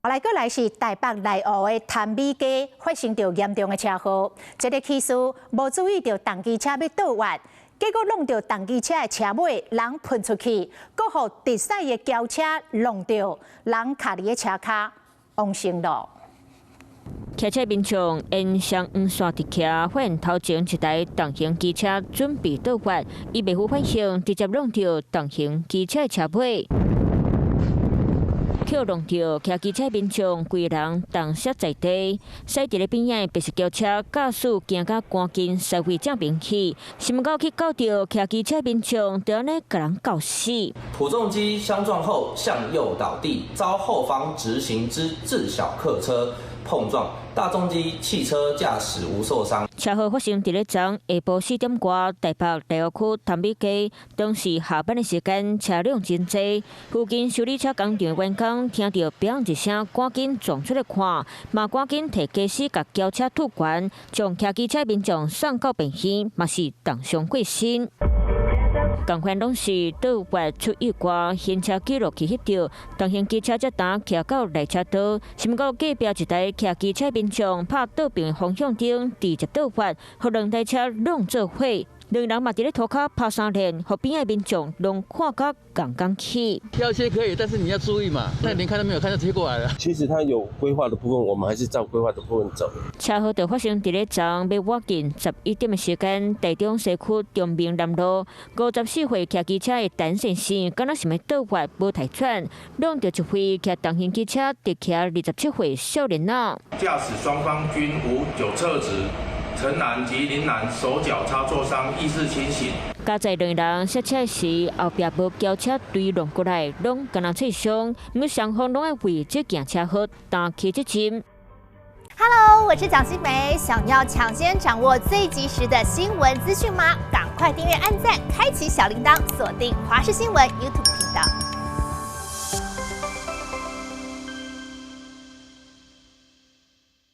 来过来是台北内湖的潭美街发生着严重的车祸，这个骑士无注意到重机车要倒弯，结果弄到重机车的车尾，人喷出去，搁互直驶的轿车弄到，人卡伫个车卡往生了。骑车民众沿双黄线直骑，发现头前一台重型机车准备倒弯，伊袂赴反应，直接弄到重型机车的车尾。 扣弄到骑机车民众规人冻死在地，驶伫咧边仔白色轿车驾驶行到赶紧社会正边去，新闻局去告到骑机车民众，就安尼甲人告死。普重机相撞后向右倒地，遭后方直行之自小客车碰撞，大重机汽车驾驶无受伤。车祸发生伫咧昨下晡4点外，台北内湖区潭美街，当时下班的时间车辆真多，附近修理车工厂的员工听到“砰”一声，赶紧撞出来看，嘛赶紧替驾驶甲轿车吐悬，将骑机车民众送到病院，嘛是重伤过身。 共款拢是倒弯出意外，行车记录器翕到，重型机车才打骑到内车道，新闻局隔壁一台骑机车民众拍倒边的方向灯，直接倒弯，互两台车弄做伙。 两人嘛伫咧涂骹拍3连，互边的民众拢看甲杠起。要切可以，但是你要注意嘛，那连看都没有看就贴过来了。其实它有规划的部分，我们还是照规划的部分走。车祸就发生伫咧昨要约近11点的时间，台中西区中明南路54岁骑机车的陈先生，敢若想要倒弯无太喘，弄到一回骑重型机车直骑27岁少年仔。驾驶双方均无酒测值。 陈男及林男手脚擦挫伤，意识清醒。加在两人刹车时，后壁无轿车追撞过来，拢敢若脆伤。不过双方拢要为这件车祸担起责任。Hello， 我是蒋欣梅。想要抢先掌握最及时的新闻资讯吗？赶快订阅、按赞、开启小铃铛，锁定华视新闻 YouTube 频道。